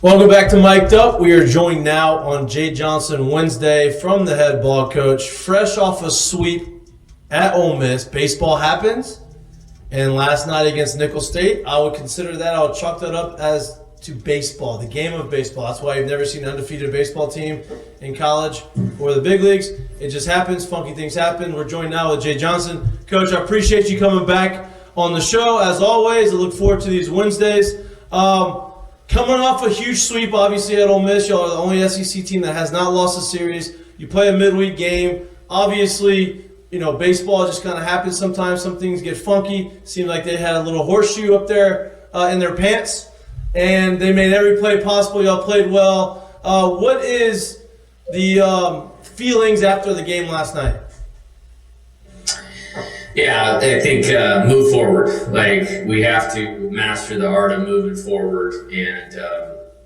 Welcome back to Mik'd Up. We are joined now on Jay Johnson Wednesday from the head ball coach, fresh off a sweep at Ole Miss. Baseball happens, and last night against Nicholls State, I would consider that, I would chalk that up as to baseball, the game of baseball. That's why you've never seen an undefeated baseball team in college or the big leagues. It just happens. Funky things happen. We're joined now with Jay Johnson. Coach, I appreciate you coming back on the show. As always, I look forward to these Wednesdays. Coming off a huge sweep, obviously, at Ole Miss. Y'all are the only SEC team that has not lost a series. You play a midweek game. Obviously, baseball just kind of happens sometimes. Some things get funky. Seemed like they had a little horseshoe up there in their pants, and they made every play possible. Y'all played well. What is the feelings after the game last night? Yeah, I think move forward. Like, we have to master the art of moving forward. And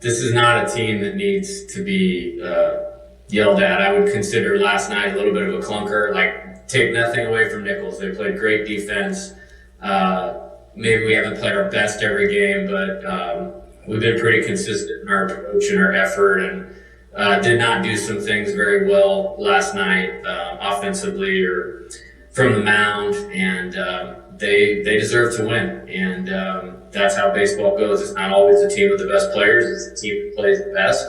this is not a team that needs to be yelled at. I would consider last night a little bit of a clunker. Like, take nothing away from Nicholls. They played great defense. Maybe we haven't played our best every game, but we've been pretty consistent in our approach and our effort, and did not do some things very well last night offensively or from the mound, and they deserve to win. And that's how baseball goes. It's not always the team with the best players. It's the team that plays the best.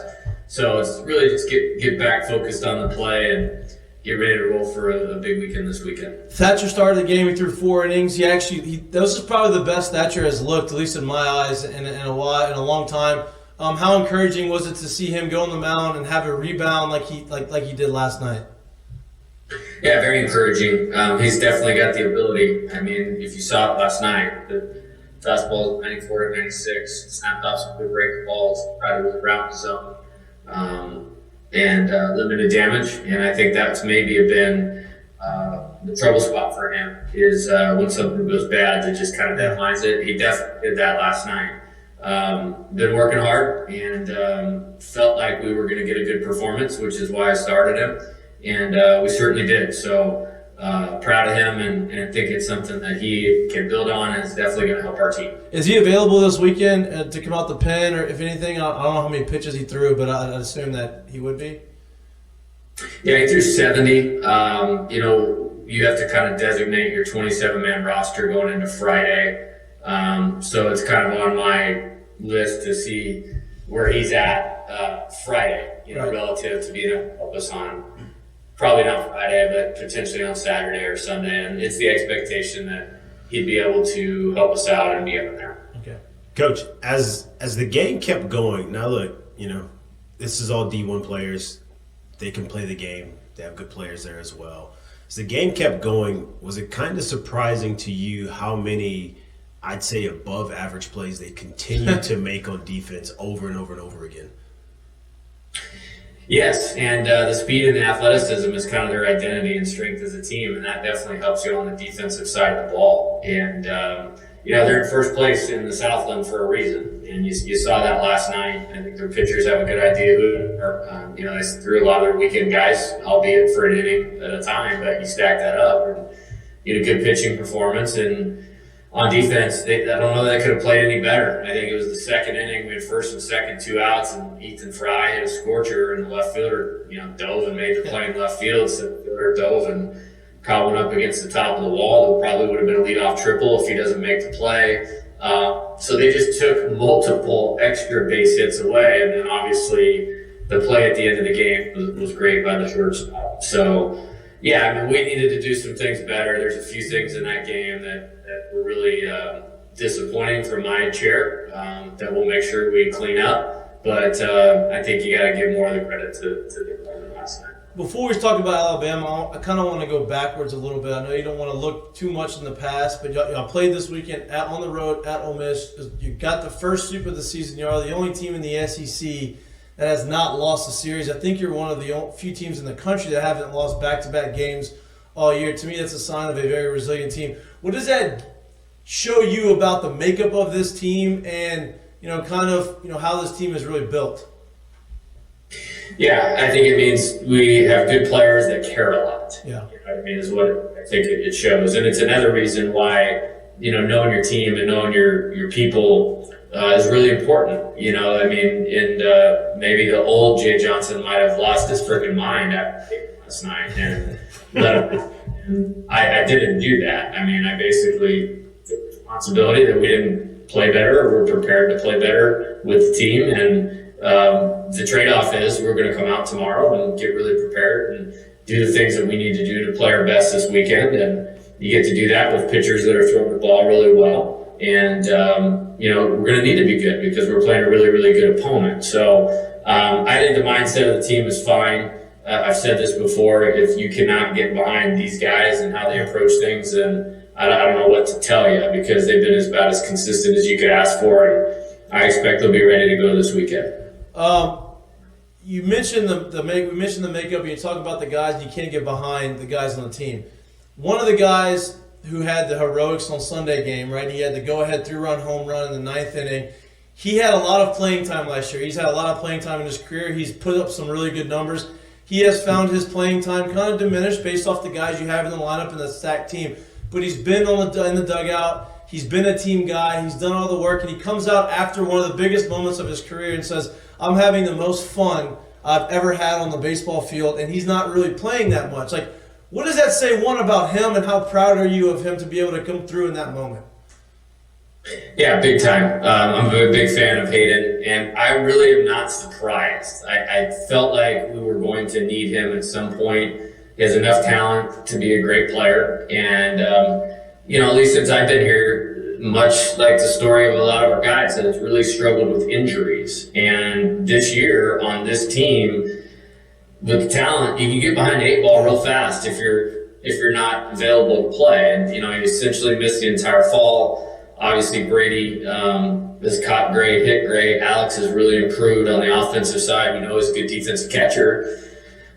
So it's really just get back focused on the play and get ready to roll for a big weekend this weekend. Thatcher started the game. He threw 4 innings. This is probably the best Thatcher has looked, at least in my eyes, in a long time. How encouraging was it to see him go on the mound and have a rebound like he did last night? Yeah, very encouraging. He's definitely got the ability. I mean, if you saw it last night, the fastball is 94 to 96, snap offs with good breaking balls, probably was around the zone, and limited damage. And I think that's maybe been the trouble spot for him is when something goes bad, that just kind of deadlines it. He definitely did that last night. Been working hard and felt like we were going to get a good performance, which is why I started him. And we certainly did. So proud of him, and I think it's something that he can build on, and it's definitely going to help our team. Is he available this weekend to come out the pen, or if anything? I don't know how many pitches he threw, but I'd assume that he would be. Yeah, he threw 70. You have to kind of designate your 27-man roster going into Friday. So it's kind of on my list to see where he's at Friday, right, relative to being able to help us on. Probably not Friday, but potentially on Saturday or Sunday. And it's the expectation that he'd be able to help us out and be up there. Okay. Coach, as the game kept going, now look, this is all D1 players. They can play the game. They have good players there as well. As the game kept going, was it kind of surprising to you how many, I'd say, above average plays they continued to make on defense over and over and over again? Yes, and the speed and the athleticism is kind of their identity and strength as a team, and that definitely helps you on the defensive side of the ball. And, they're in first place in the Southland for a reason, and you saw that last night. I think their pitchers have a good idea they threw a lot of their weekend guys, albeit for an inning at a time, but you stack that up and get a good pitching performance. And on defense, I don't know that they could have played any better. I think it was the second inning. We had first and second, 2 outs, and Ethan Fry hit a scorcher, and the left fielder, dove and made the play in left field. So the fielder dove and caught one up against the top of the wall. That probably would have been a leadoff triple if he doesn't make the play. So they just took multiple extra base hits away, and then obviously the play at the end of the game was great by the shortstop. So, yeah, we needed to do some things better. There's a few things in that game that were really disappointing from my chair that we'll make sure we clean up. But I think you got to give more of the credit to the last night. Before we talk about Alabama, I kind of want to go backwards a little bit. I know you don't want to look too much in the past, but y'all played this weekend on the road at Ole Miss. You got the first sweep of the season. You are the only team in the SEC that has not lost a series. I think you're one of the few teams in the country that haven't lost back-to-back games all year. To me, that's a sign of a very resilient team. What does that show you about the makeup of this team and, how this team is really built? Yeah, I think it means we have good players that care a lot. Yeah. Is what I think it shows. And it's another reason why, knowing your team and knowing your people is really important. You know, I mean, and maybe the old Jay Johnson might have lost his freaking mind after last night and let him. And I didn't do that. I mean, I basically took responsibility that we didn't play better, or we're prepared to play better with the team. And the trade-off is we're going to come out tomorrow and get really prepared and do the things that we need to do to play our best this weekend. And you get to do that with pitchers that are throwing the ball really well. And, you know, we're going to need to be good because we're playing a really, really good opponent. So I think the mindset of the team is fine. I've said this before, if you cannot get behind these guys and how they approach things, then I don't know what to tell you, because they've been about as consistent as you could ask for, and I expect they'll be ready to go this weekend. You mentioned we mentioned the makeup, and you talk about the guys, and you can't get behind the guys on the team. One of the guys who had the heroics on Sunday game, right? He had the go-ahead 3-run home run in the 9th inning. He had a lot of playing time last year. He's had a lot of playing time in his career. He's put up some really good numbers. He has found his playing time kind of diminished based off the guys you have in the lineup in the stacked team. But he's been in the dugout. He's been a team guy. He's done all the work. And he comes out after one of the biggest moments of his career and says, I'm having the most fun I've ever had on the baseball field. And he's not really playing that much. Like, what does that say, one, about him, and how proud are you of him to be able to come through in that moment? Yeah, big time. I'm a big fan of Hayden, and I really am not surprised. I felt like we were going to need him at some point. He has enough talent to be a great player, and you know, at least since I've been here, much like the story of a lot of our guys, that has really struggled with injuries. And this year on this team, with the talent, you can get behind the 8 ball real fast if you're not available to play. And you know, he essentially missed the entire fall. Obviously, Brady has caught great, hit great. Alex has really improved on the offensive side. We know he's a good defensive catcher.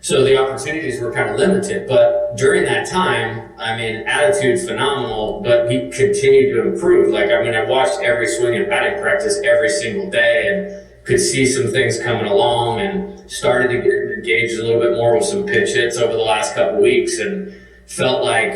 So the opportunities were kind of limited. But during that time, I mean, attitude phenomenal, but he continued to improve. Like, I mean, I watched every swing and batting practice every single day and could see some things coming along, and started to get engaged a little bit more with some pitch hits over the last couple weeks, and felt like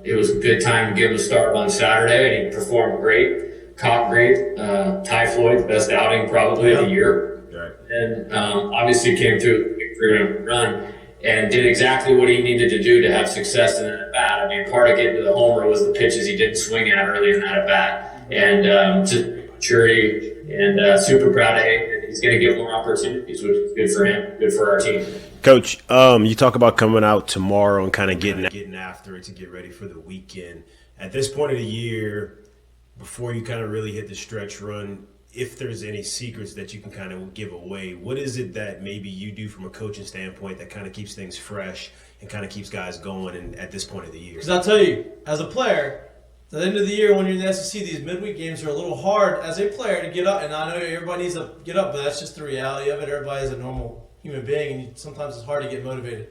it was a good time to give him a start on Saturday, and he performed great, caught great. Ty Floyd's best outing probably of the year. Right. And obviously came through a big 3-run and did exactly what he needed to do to have success in that at-bat. I mean, part of getting to the homer was the pitches he didn't swing at early in that at-bat. And just maturity, and super proud of him. He's going to get more opportunities, which is good for him, good for our team. Coach, you talk about coming out tomorrow and kind of getting after it to get ready for the weekend. At this point of the year, before you kind of really hit the stretch run, if there's any secrets that you can kind of give away, what is it that maybe you do from a coaching standpoint that kind of keeps things fresh and kind of keeps guys going and at this point of the year? Because I'll tell you, as a player, at the end of the year when you're in the SEC, these midweek games are a little hard as a player to get up. And I know everybody needs to get up, but that's just the reality of it. Everybody is a normal human being, and sometimes it's hard to get motivated.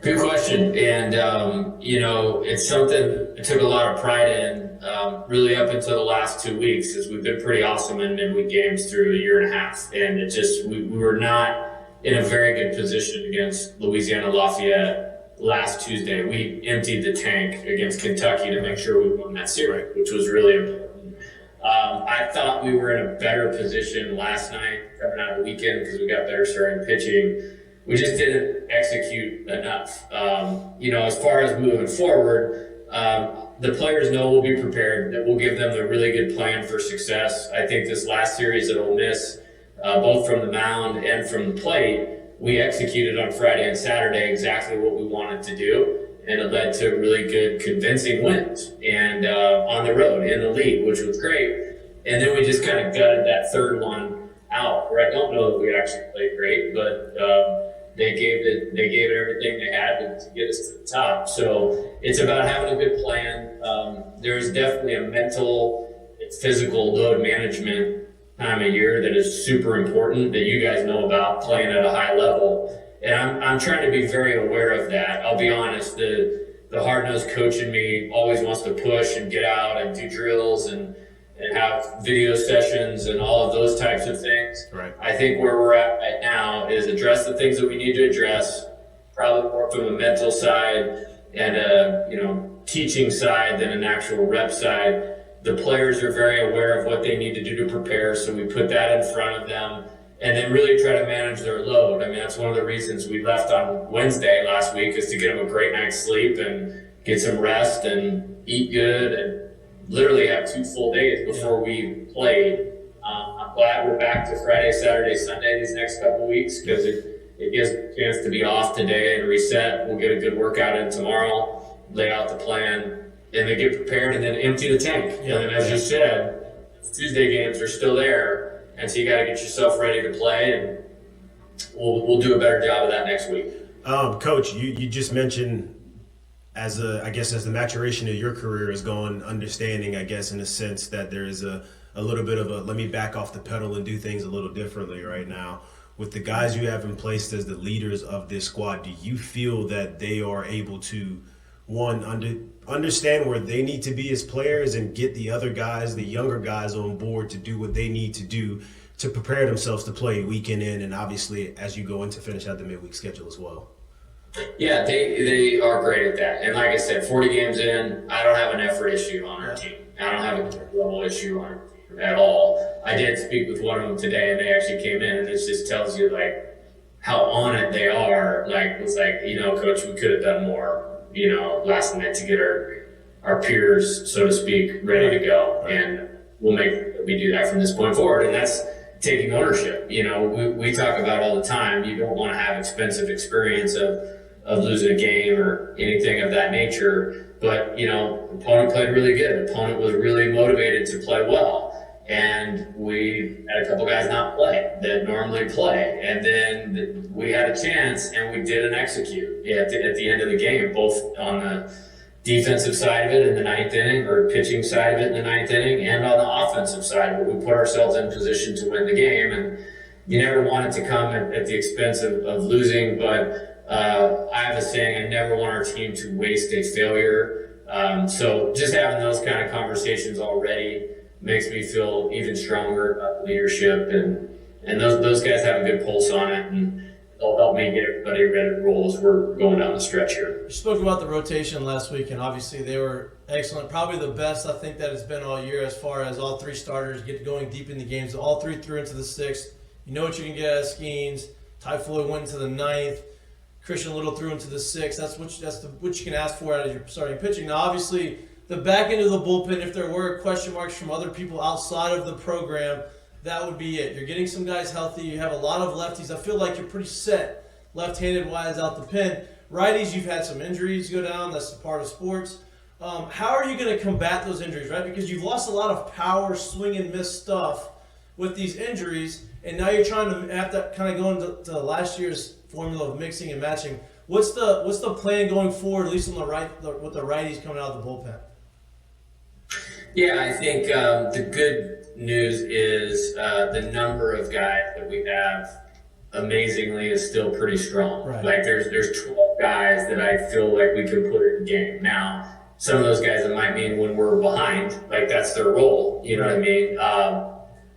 Good question. And, you know, it's something I took a lot of pride in really up until the last 2 weeks, because we've been pretty awesome in midweek games through a year and a half. And it just, we were not in a very good position against Louisiana Lafayette last Tuesday. We emptied the tank against Kentucky to make sure we won that series, which was really important. I thought we were in a better position last night coming out of the weekend because we got better starting pitching. We just didn't execute enough. You know, as far as moving forward, the players know we'll be prepared, that we'll give them the really good plan for success. I think this last series at Ole Miss, both from the mound and from the plate, we executed on Friday and Saturday exactly what we wanted to do, and it led to really good, convincing wins and on the road in the league, which was great. And then we just kind of gutted that third one out, where I don't know that we actually played great, but they gave it everything they had to get us to the top. So it's about having a good plan. There's definitely a mental and physical load management time of year that is super important, that you guys know about, playing at a high level. And I'm trying to be very aware of that. I'll be honest, the hard-nosed coach in me always wants to push and get out and do drills and have video sessions and all of those types of things. Right. I think where we're at right now is address the things that we need to address, probably more from a mental side and a teaching side than an actual rep side. the players are very aware of what they need to do to prepare, so we put that in front of them and then really try to manage their load. I mean, that's one of the reasons we left on Wednesday last week, is to get them a great night's sleep and get some rest and eat good and literally have 2 full days before we played. I'm glad we're back to Friday, Saturday, Sunday these next couple of weeks, because it gives a chance to be off today and reset. We'll get a good workout in tomorrow, lay out the plan, and then get prepared and then empty the tank. Yeah. And then, as you said, Tuesday games are still there, and so you got to get yourself ready to play, and we'll do a better job of that next week. Coach, you just mentioned, as the maturation of your career is gone, understanding, I guess, in a sense that there is a little bit of a let me back off the pedal and do things a little differently right now. With the guys you have in place as the leaders of this squad, do you feel that they are able to, one, understand where they need to be as players and get the other guys, the younger guys, on board to do what they need to do to prepare themselves to play weekend in, and obviously as you go in to finish out the midweek schedule as well? Yeah, they are great at that. And like I said, 40 games in, I don't have an effort issue on our team. I don't have a level issue on our team at all. I did speak with one of them today, and they actually came in, and this just tells you like how on it they are. Like, it's like, coach, we could have done more, last night to get our peers, so to speak, ready to go. And we'll make sure we do that from this point forward. And that's taking ownership. We talk about all the time, you don't want to have expensive experience of losing a game or anything of that nature. But, opponent played really good. Opponent was really motivated to play well. And we had a couple guys not play that normally play. And then we had a chance, and we didn't execute at the end of the game, both on the defensive side of it in the 9th inning, or pitching side of it in the 9th inning, and on the offensive side, where we put ourselves in position to win the game. And you never want it to come at the expense of losing, but I have a saying, I never want our team to waste a failure. So just having those kind of conversations already makes me feel even stronger about leadership, and those guys have a good pulse on it, and they'll help me get everybody ready to roll as we're going down the stretch here. You spoke about the rotation last week, and obviously they were excellent. Probably the best I think that it's been all year, as far as all 3 starters get going deep in the games. All 3 threw into the 6th. You know what you can get out of Skeens. Ty Floyd went into the 9th. Christian Little threw into the 6th. That's what you can ask for out of your starting pitching. Now, obviously, the back end of the bullpen, if there were question marks from other people outside of the program, that would be it. You're getting some guys healthy. You have a lot of lefties. I feel like you're pretty set left-handed wise out the pen. Righties, you've had some injuries go down. That's a part of sports. How are you going to combat those injuries, right? Because you've lost a lot of power, swing and miss stuff with these injuries, and now you're trying to have to kind of go into last year's formula of mixing and matching. What's the plan going forward, at least on the right, with the righties coming out of the bullpen? Yeah, I think the good news is the number of guys that we have, amazingly, is still pretty strong. Right. Like there's 12 guys that I feel like we can put in the game. Now, some of those guys, it might mean when we're behind, like that's their role. You know what I mean?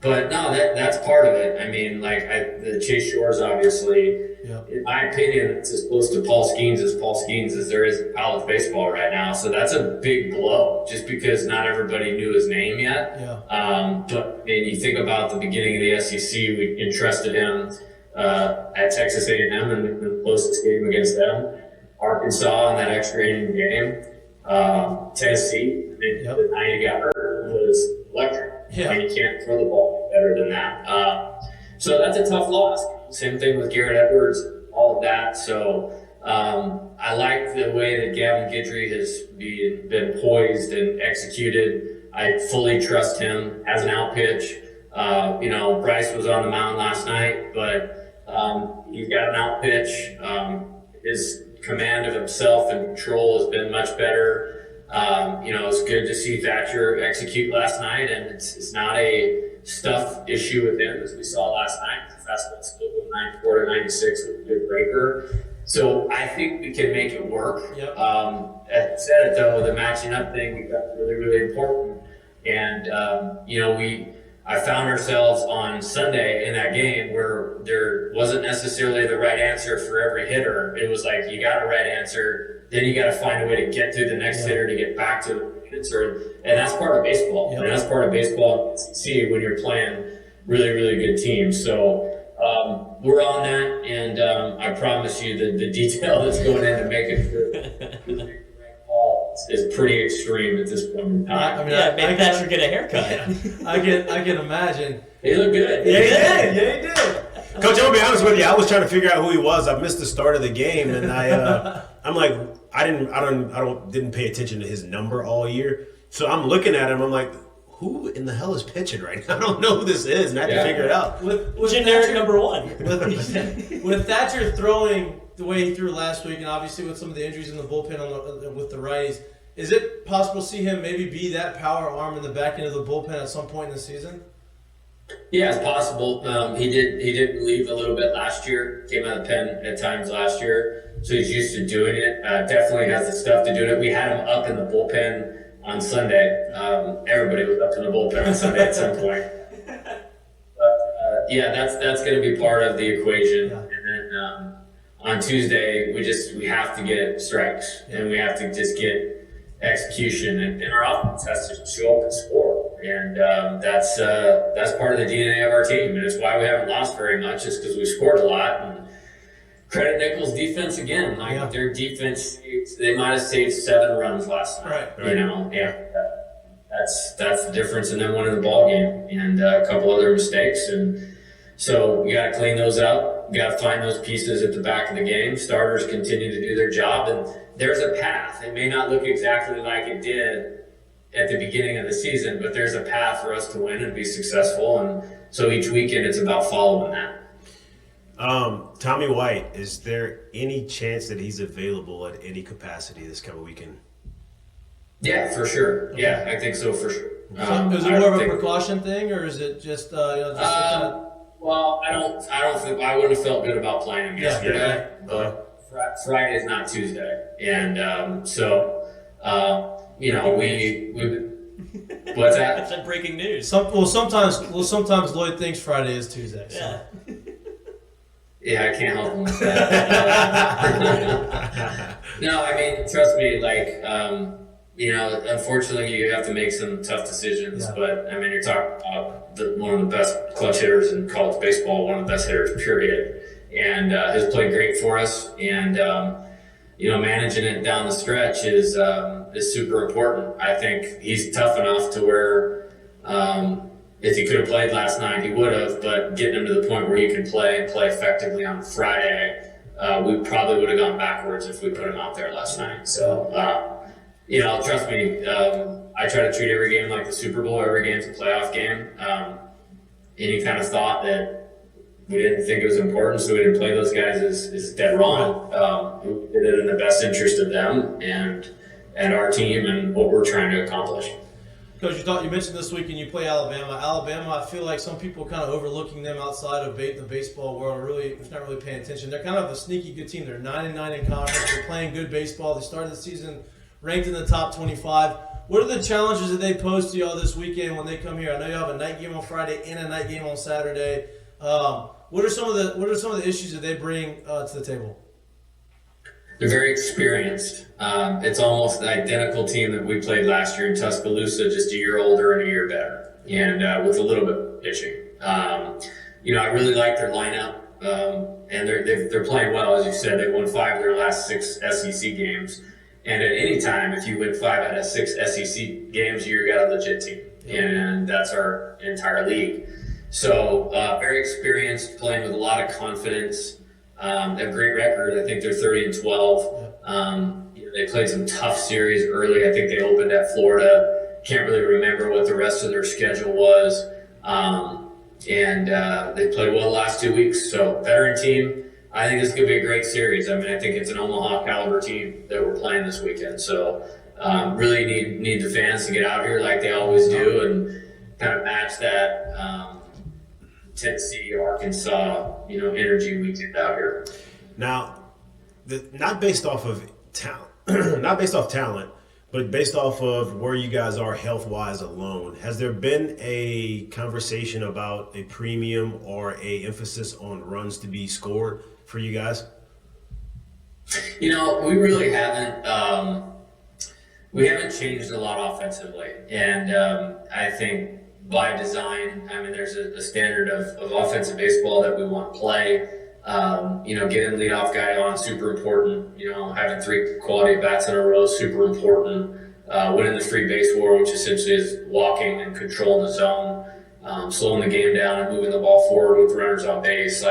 But no, that's part of it. I mean, like the Chase Shores, obviously. Yep. In my opinion, it's as close to Paul Skeens as there is in college baseball right now. So that's a big blow, just because not everybody knew his name yet. Yeah. But you think about the beginning of the SEC, we entrusted him at Texas A&M in the closest game against them. Arkansas in that extra inning game. Tennessee, the night he got hurt, was electric. Yeah. You can't throw the ball better than that. So that's a tough loss. Same thing with Garrett Edwards, all of that. So I like the way that Gavin Guidry has been poised and executed. I fully trust him as an out pitch. Bryce was on the mound last night, but he's got an out pitch. His command of himself and control has been much better. It's good to see Thatcher execute last night, and it's not a stuff issue with him, as we saw last night. The fastball still going 94 to 96 with a good breaker. So I think we can make it work. Yep. As said it though, the matching up thing becomes really, really important. And I found ourselves on Sunday in that game where there wasn't necessarily the right answer for every hitter. It was like you got a right answer, then you got to find a way to get through the next hitter to get back to the and that's part of baseball. Yep. And that's part of baseball. See when you're playing really, really good teams. So we're on that, and I promise you that the detail that's going into making sure the ball is pretty extreme at this point in time. I mean, Maybe Patrick get a haircut. I can imagine. He looked good. Yeah, he did. Yeah, he did. Coach, I'm gonna be honest with you. I was trying to figure out who he was. I missed the start of the game, and I'm like, I didn't pay attention to his number all year. So I'm looking at him. I'm like, who in the hell is pitching right now? I don't know who this is, and I had to figure it out. With Generic Thatcher, number one. with Thatcher throwing the way he threw last week, and obviously with some of the injuries in the bullpen with the righties, is it possible to see him maybe be that power arm in the back end of the bullpen at some point in the season? Yeah, it's possible. He did leave a little bit last year. Came out of the pen at times last year, so he's used to doing it. Definitely has the stuff to do it. We had him up in the bullpen on Sunday. Everybody was up in the bullpen on Sunday at some point. But yeah, that's going to be part of the equation. Yeah. And then on Tuesday, we have to get strikes, and we have to just get execution, and our offense has to show up and score. And that's part of the DNA of our team, and it's why we haven't lost very much. Is because we scored a lot. And credit Nicholls' defense again. Their defense, they might have saved 7 runs last night. Right. You know, that's the difference in them winning the ball game, and a couple other mistakes. And so we got to clean those up. We got to find those pieces at the back of the game. Starters continue to do their job, and there's a path. It may not look exactly like it did at the beginning of the season, but there's a path for us to win and be successful. And so each weekend it's about following that. Tommy White, is there any chance that he's available at any capacity this coming weekend? Yeah, for sure. Yeah, I think so for sure. Is it more of a precaution thing, or is it just Well, I wouldn't have felt good about playing him yesterday, but Friday is not Tuesday, and we what's that? That's a breaking news. sometimes Lloyd thinks Friday is Tuesday. So. Yeah. Yeah, I can't help him with that. No, I mean, trust me, unfortunately you have to make some tough decisions, but I mean, you're talking about one of the best clutch hitters in college baseball, one of the best hitters, period, and has played great for us, and managing it down the stretch is super important. I think he's tough enough to where if he could have played last night, he would have, but getting him to the point where you can play effectively on Friday, we probably would have gone backwards if we put him out there last night. So, trust me, I try to treat every game like the Super Bowl. Every game's a playoff game. Any kind of thought that we didn't think it was important, so we didn't play those guys is dead wrong. We did it in the best interest of them and our team and what we're trying to accomplish. Coach, you mentioned this weekend you play Alabama. Alabama, I feel like some people kind of overlooking them outside of the baseball world, not really paying attention. They're kind of a sneaky good team. They're 9-9 in conference. They're playing good baseball. They started the season ranked in the top 25. What are the challenges that they pose to y'all this weekend when they come here? I know you have a night game on Friday and a night game on Saturday. What are some of the issues that they bring to the table? They're very experienced. It's almost the identical team that we played last year in Tuscaloosa, just a year older and a year better, and with a little bit of pitching. I really like their lineup, and they're playing well. As you said, they won 5 of their last 6 SEC games, and at any time, if you win 5 out of 6 SEC games, you got a legit team, and that's our entire league. So very experienced, playing with a lot of confidence. They have a great record. I think they're 30-12. They played some tough series early. I think they opened at Florida. Can't really remember what the rest of their schedule was. They played well the last 2 weeks. So veteran team. I think this is going to be a great series. I mean, I think it's an Omaha caliber team that we're playing this weekend. So really need the fans to get out here like they always do and kind of match that Tennessee, Arkansas, energy we get out here. Now, not based off of talent, but based off of where you guys are health-wise alone, has there been a conversation about a premium or a emphasis on runs to be scored for you guys? We really haven't We haven't changed a lot offensively, and I think by design, I mean, there's a standard of offensive baseball that we want to play. Getting leadoff guy on, super important. Having 3 quality bats in a row, super important. Winning the free base war, which essentially is walking and controlling the zone, slowing the game down and moving the ball forward with runners on base.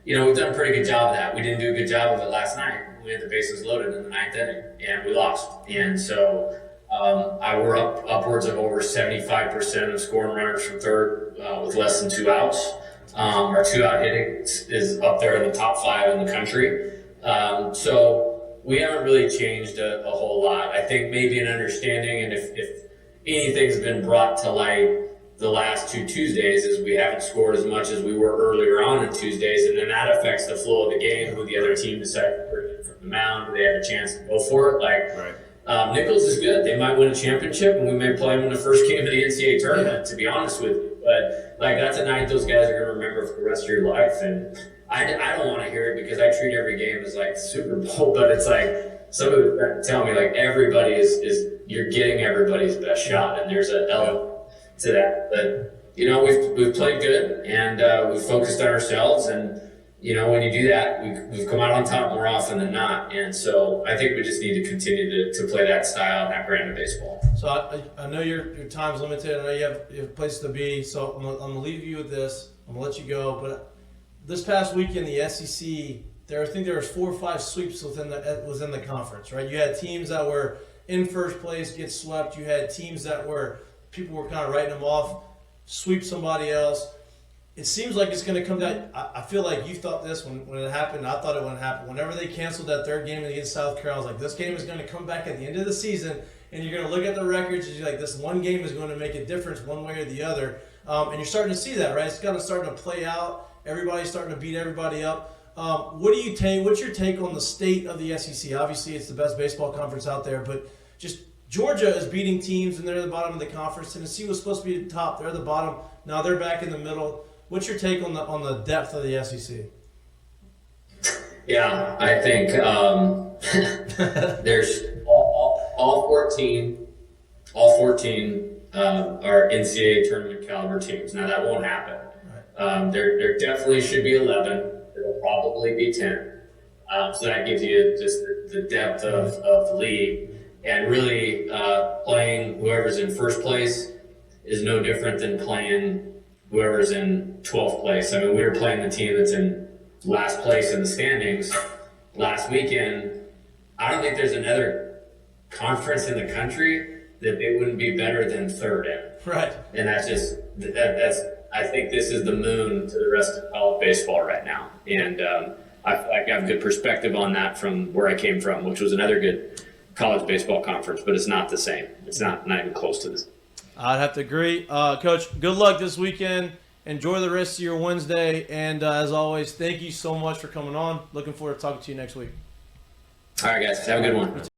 We've done a pretty good job of that. We didn't do a good job of it last night. We had the bases loaded in the 9th inning, and we lost. And so we're upwards of over 75% of scoring runners from third with less than 2 outs. Our 2-out hitting is up there in the top 5 in the country. So we haven't really changed a whole lot. I think maybe an understanding, and if anything's been brought to light the last 2 Tuesdays, is we haven't scored as much as we were earlier on in Tuesdays, and then that affects the flow of the game, who the other team decides to bring in from the mound, do they have a chance to go for it. Right. Nichols is good. They might win a championship, and we may play them in the first game of the NCAA tournament, to be honest with you. But that's a night those guys are going to remember for the rest of your life. And I don't want to hear it because I treat every game as like Super Bowl, but it's like somebody was trying to tell me like everybody is you're getting everybody's best shot, and there's an element to that. But we've played good, and we've focused on ourselves, and when you do that, we've come out on top more often than not. And so I think we just need to continue to play that style and that brand of baseball. So I know your time's limited. I know you have a place to be. So I'm gonna leave you with this. I'm gonna let you go. But this past weekend, the SEC, I think there was 4 or 5 sweeps within the conference. Right? You had teams that were in first place get swept. You had teams that people were kind of writing them off, sweep somebody else. It seems like it's going to come down. I feel like you thought this when it happened. I thought it wouldn't happen. Whenever they canceled that 3rd game against South Carolina, I was like, this game is going to come back at the end of the season, and you're going to look at the records, and you're like, this one game is going to make a difference one way or the other. And you're starting to see that, right? It's kind of starting to play out. Everybody's starting to beat everybody up. What do you take? What's your take on the state of the SEC? Obviously, it's the best baseball conference out there, but just Georgia is beating teams, and they're at the bottom of the conference. Tennessee was supposed to be at the top. They're at the bottom. Now they're back in the middle. What's your take on the depth of the SEC? Yeah, I think there's all 14 are NCAA tournament caliber teams. Now that won't happen. Right. There definitely should be 11. It'll probably be 10. So that gives you just the depth of the league. And really playing whoever's in first place is no different than playing whoever's in 12th place. I mean, we were playing the team that's in last place in the standings last weekend. I don't think there's another conference in the country that they wouldn't be better than 3rd in. Right. And that's I think this is the moon to the rest of college baseball right now. And I feel like I have good perspective on that from where I came from, which was another good college baseball conference, but it's not the same. It's not even close to this. I'd have to agree. Coach, good luck this weekend. Enjoy the rest of your Wednesday. And as always, thank you so much for coming on. Looking forward to talking to you next week. All right, guys. Have a good one.